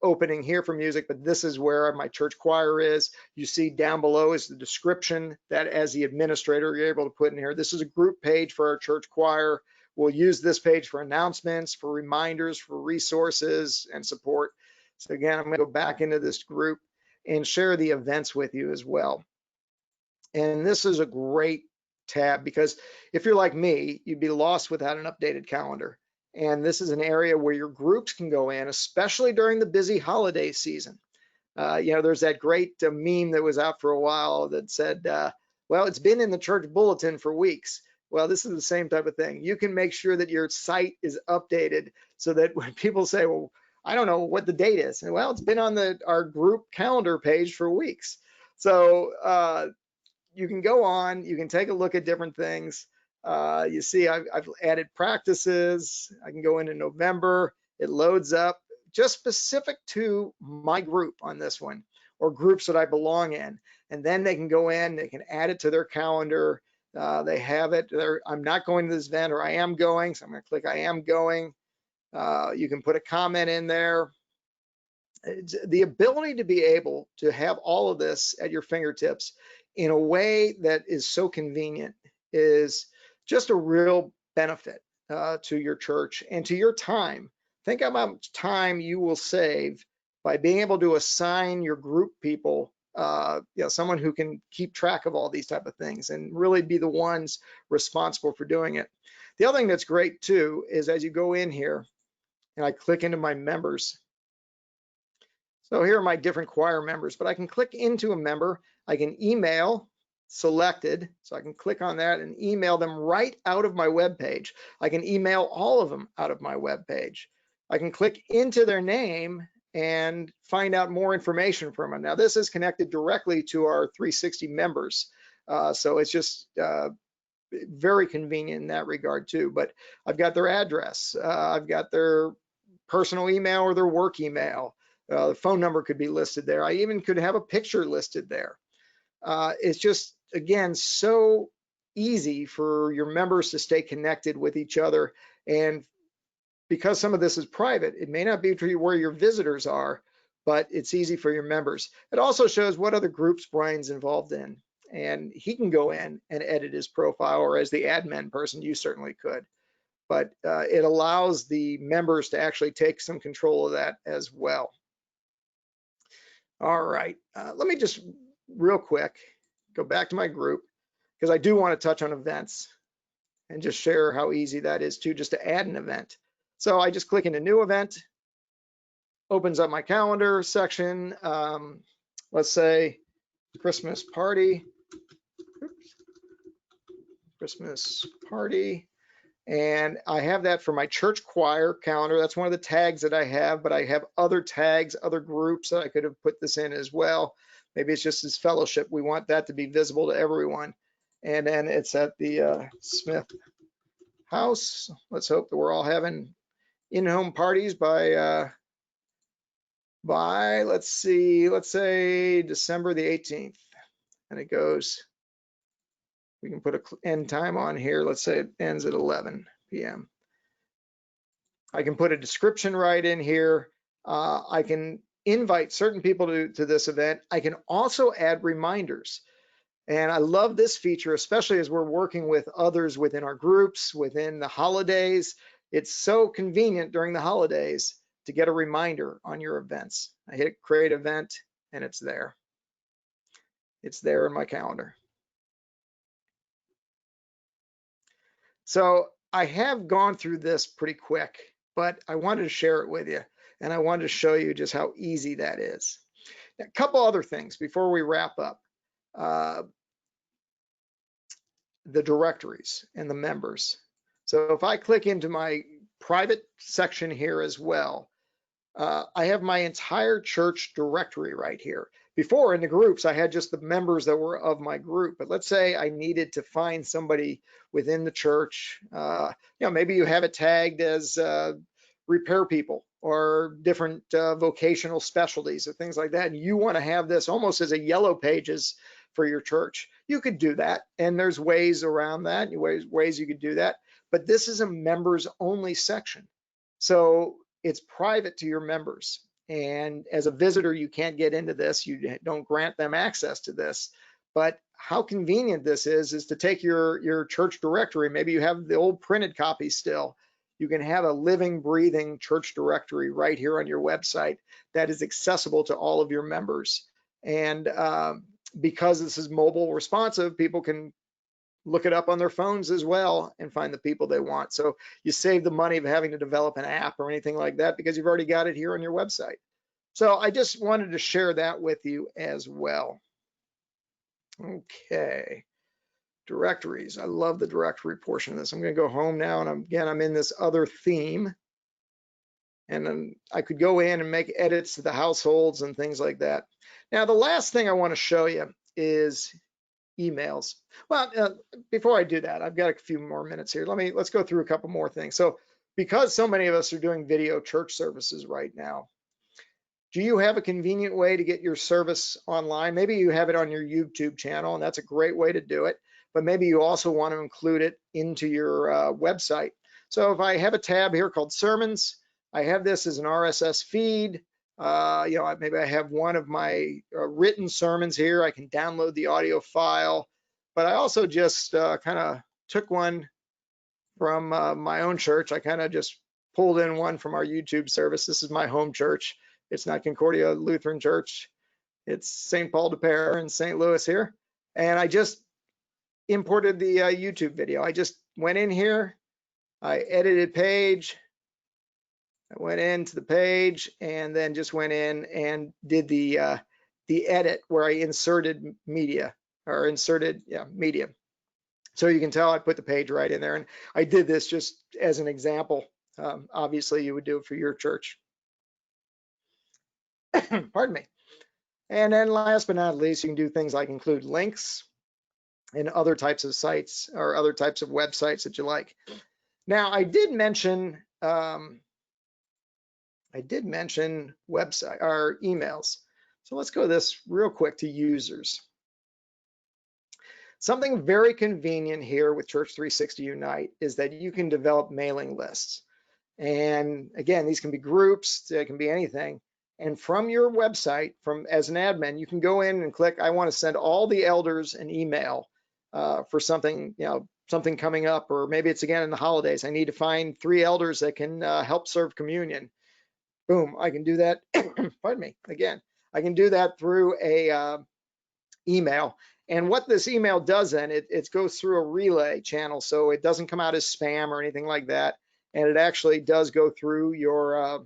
opening here for music, but this is where my church choir is. You see down below is the description that as the administrator, you're able to put in here. This is a group page for our church choir. We'll use this page for announcements, for reminders, for resources and support. So again, I'm going to go back into this group and share the events with you as well. And this is a great tab because if you're like me, you'd be lost without an updated calendar. And this is an area where your groups can go in, especially during the busy holiday season. There's that great meme that was out for a while that said, well, it's been in the church bulletin for weeks. Well, this is the same type of thing. You can make sure that your site is updated so that when people say, well, I don't know what the date is. And, well, it's been on our group calendar page for weeks. So you can go on, you can take a look at different things. You see, I've added practices. I can go into November. It loads up just specific to my group on this one, or groups that I belong in. And then they can go in, they can add it to their calendar. They have it. I'm not going to this event, or I am going. So I'm going to click I am going. You can put a comment in there. The ability to be able to have all of this at your fingertips in a way that is so convenient is just a real benefit to your church and to your time. Think how much time you will save by being able to assign your group people, someone who can keep track of all these type of things and really be the ones responsible for doing it. The other thing that's great too is as you go in here and I click into my members. So here are my different choir members, but I can click into a member. I can email selected, so I can click on that and email them right out of my web page. I can email all of them out of my web page. I can click into their name and find out more information from them. Now this is connected directly to our 360 members, so it's just very convenient in that regard too. But I've got their address, I've got their personal email or their work email. The phone number could be listed there. I even could have a picture listed there. It's just, again, so easy for your members to stay connected with each other and because some of this is private, it may not be for you where your visitors are, but it's easy for your members. It also shows what other groups Brian's involved in, and he can go in and edit his profile, or as the admin person, you certainly could. But it allows the members to actually take some control of that as well. All right, let me just real quick go back to my group, because I do want to touch on events and just share how easy that is too, just to add an event. So I just click into new event, opens up my calendar section. Let's say Christmas party. Oops. Christmas party. And I have that for my church choir calendar. That's one of the tags that I have, but I have other tags, other groups that I could have put this in as well. Maybe it's just as fellowship. We want that to be visible to everyone. And then it's at the Smith house. Let's hope that we're all having in-home parties by let's say December the 18th. And it goes, we can put an end time on here. Let's say it ends at 11 p.m. I can put a description right in here. I can invite certain people to this event. I can also add reminders. And I love this feature, especially as we're working with others within our groups, within the holidays. It's so convenient during the holidays to get a reminder on your events. I hit create event and it's there. It's there in my calendar. So I have gone through this pretty quick, but I wanted to share it with you, and I wanted to show you just how easy that is. Now, a couple other things before we wrap up. The directories and the members. So if I click into my private section here as well, I have my entire church directory right here. Before in the groups, I had just the members that were of my group. But let's say I needed to find somebody within the church. Maybe you have it tagged as repair people or different vocational specialties or things like that. And you want to have this almost as a yellow pages for your church. You could do that. And there's ways around that, ways you could do that. But this is a members only section. So it's private to your members. And as a visitor, you can't get into this. You don't grant them access to this. But how convenient this is to take your church directory. Maybe you have the old printed copy still. You can have a living, breathing church directory right here on your website that is accessible to all of your members. And because this is mobile responsive, people can look it up on their phones as well and find the people they want. So you save the money of having to develop an app or anything like that because you've already got it here on your website. So I just wanted to share that with you as well. Okay, directories. I love the directory portion of this. I'm going to go home now, and again, I'm in this other theme. And then I could go in and make edits to the households and things like that. Now, the last thing I want to show you is emails. Well, before I do that, I've got a few more minutes here. Let's go through a couple more things. So because so many of us are doing video church services right now, do you have a convenient way to get your service online? Maybe you have it on your YouTube channel, and that's a great way to do it, but maybe you also want to include it into your website. So if I have a tab here called Sermons, I have this as an RSS feed. Maybe I have one of my written sermons here. I can download the audio file, but I also just kind of took one from my own church. I kind of just pulled in one from our YouTube service. This is my home church. It's not Concordia Lutheran Church. It's St. Paul de Pere in St. Louis here. And I just imported the YouTube video. I just went in here. I edited page. I went into the page and then just went in and did the edit where I inserted media. So you can tell I put the page right in there. And I did this just as an example. Obviously, you would do it for your church. Pardon me. And then last but not least, you can do things like include links and other types of sites or other types of websites that you like. Now, I did mention website or emails. So let's go this real quick to users. Something very convenient here with Church360 Unite is that you can develop mailing lists. And again, these can be groups, they can be anything. And from your website, as an admin, you can go in and click, I want to send all the elders an email for something, something coming up, or maybe it's again in the holidays. I need to find 3 elders that can help serve communion. Boom, I can do that. Pardon me. Again, I can do that through a email. And what this email does then, it goes through a relay channel, so it doesn't come out as spam or anything like that. And it actually does go through your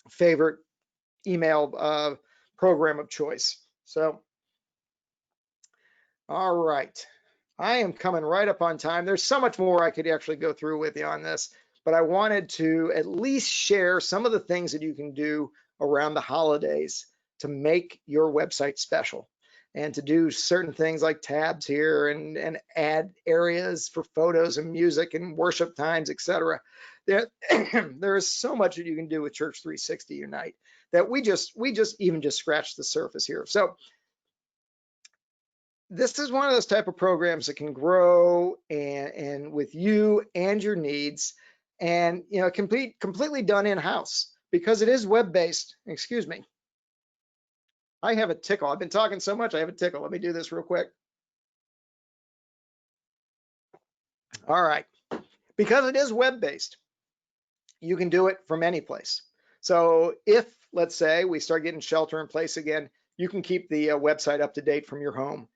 favorite email program of choice. So, all right. I am coming right up on time. There's so much more I could actually go through with you on this, but I wanted to at least share some of the things that you can do around the holidays to make your website special, and to do certain things like tabs here and add areas for photos and music and worship times, etc. There is so much that you can do with Church360 Unite that we just scratched the surface here. So this is one of those type of programs that can grow and with you and your needs, and completely done in-house because it is web-based. Excuse me. I have a tickle. I've been talking so much, I have a tickle. Let me do this real quick. All right. Because it is web-based, you can do it from any place. So if, let's say, we start getting shelter in place again, you can keep the website up to date from your home.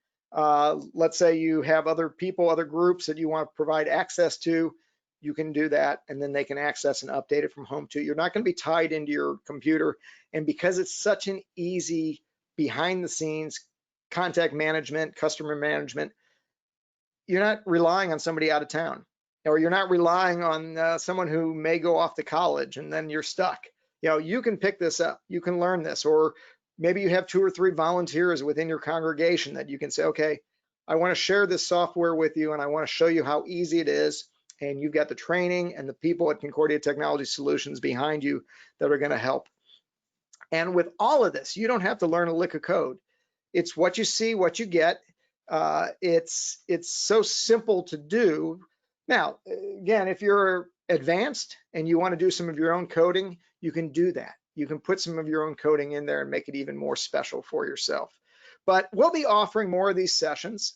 Let's say you have other people, other groups that you want to provide access to, you can do that, and then they can access and update it from home too. You're not going to be tied into your computer. And because it's such an easy behind the scenes contact management, customer management, you're not relying on somebody out of town, or you're not relying on someone who may go off to college and then you're stuck. You can pick this up, you can learn this, or maybe you have 2 or 3 volunteers within your congregation that you can say, okay, I want to share this software with you and I want to show you how easy it is. And you've got the training and the people at Concordia Technology Solutions behind you that are going to help. And with all of this, you don't have to learn a lick of code. It's what you see, what you get. It's so simple to do. Now, again, if you're advanced and you want to do some of your own coding, you can do that. You can put some of your own coding in there and make it even more special for yourself. But we'll be offering more of these sessions,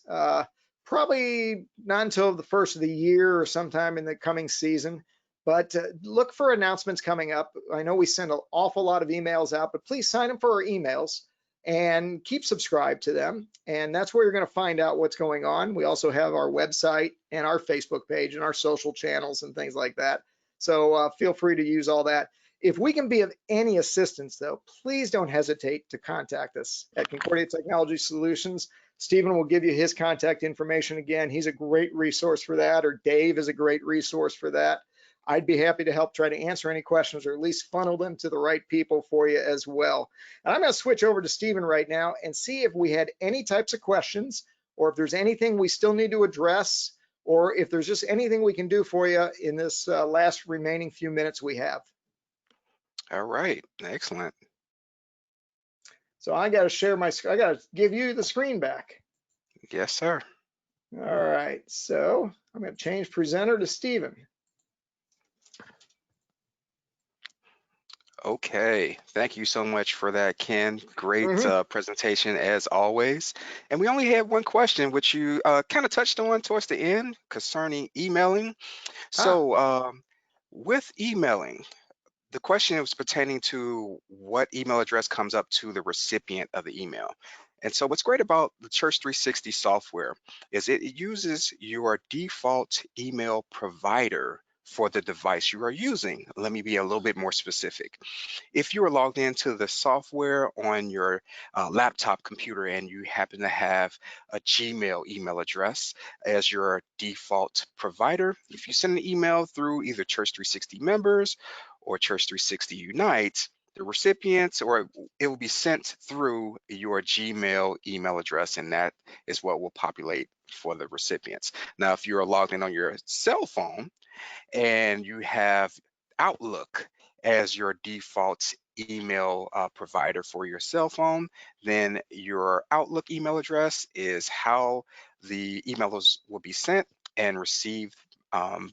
probably not until the first of the year or sometime in the coming season. But look for announcements coming up. I know we send an awful lot of emails out, but please sign up for our emails and keep subscribed to them. And that's where you're going to find out what's going on. We also have our website and our Facebook page and our social channels and things like that. So feel free to use all that. If we can be of any assistance, though, please don't hesitate to contact us at Concordia Technology Solutions. Stephen will give you his contact information again. He's a great resource for that, or Dave is a great resource for that. I'd be happy to help try to answer any questions, or at least funnel them to the right people for you as well. And I'm going to switch over to Stephen right now and see if we had any types of questions, or if there's anything we still need to address, or if there's just anything we can do for you in this last remaining few minutes we have. All right, excellent. So I got to share I got to give you the screen back. Yes, sir. All right, so I'm going to change presenter to Stephen. Okay, thank you so much for that, Ken. Great presentation as always. And we only had one question, which you kind of touched on towards the end concerning emailing. So with emailing, the question was pertaining to what email address comes up to the recipient of the email. And so what's great about the Church360 software is it uses your default email provider for the device you are using. Let me be a little bit more specific. If you are logged into the software on your laptop computer and you happen to have a Gmail email address as your default provider, if you send an email through either Church360 members or Church360 Unite, the recipients, or it will be sent through your Gmail email address, and that is what will populate for the recipients. Now, if you're logged in on your cell phone and you have Outlook as your default email provider for your cell phone, then your Outlook email address is how the emails will be sent and received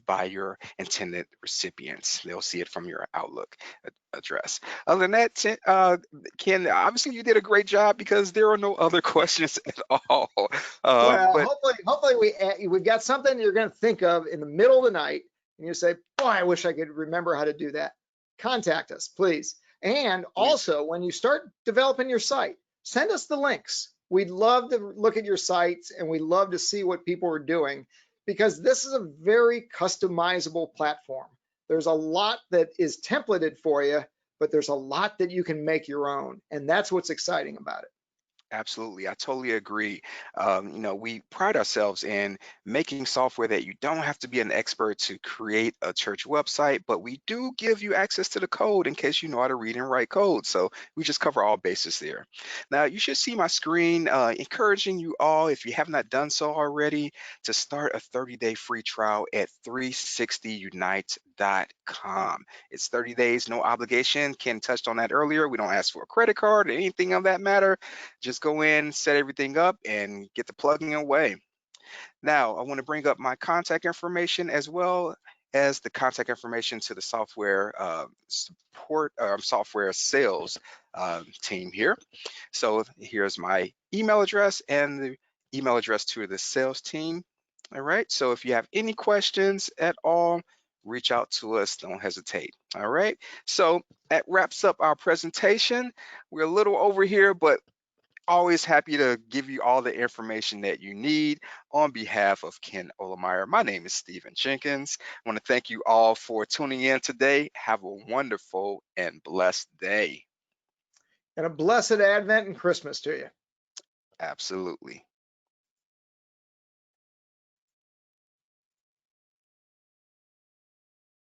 by your intended recipients. They'll see it from your Outlook address. Other than that, Ken, obviously you did a great job because there are no other questions at all. Well, But hopefully we've got something you're going to think of in the middle of the night, and you say, "Boy, I wish I could remember how to do that." Contact us, please. And please, also, when you start developing your site, send us the links. We'd love to look at your sites, and we'd love to see what people are doing, because this is a very customizable platform. There's a lot that is templated for you, but there's a lot that you can make your own, and that's what's exciting about it. absolutely. I totally agree. We pride ourselves in making software that you don't have to be an expert to create a church website, but we do give you access to the code in case you know how to read and write code. So we just cover all bases there. Now, you should see my screen encouraging you all, if you have not done so already, to start a 30-day free trial at 360unite.com. It's 30 days, no obligation. Ken touched on that earlier. We don't ask for a credit card or anything of that matter. Just go in, set everything up, and get the plugging away. Now, I want to bring up my contact information as well as the contact information to the software support software sales team here. So here's my email address and the email address to the sales team. All right. So if you have any questions at all, reach out to us. Don't hesitate. All right. So that wraps up our presentation. We're a little over here, but always happy to give you all the information that you need. On behalf of Ken Olemeyer, my name is Stephen Jenkins. I want to thank you all for tuning in today. Have a wonderful and blessed day. And a blessed Advent and Christmas to you. Absolutely.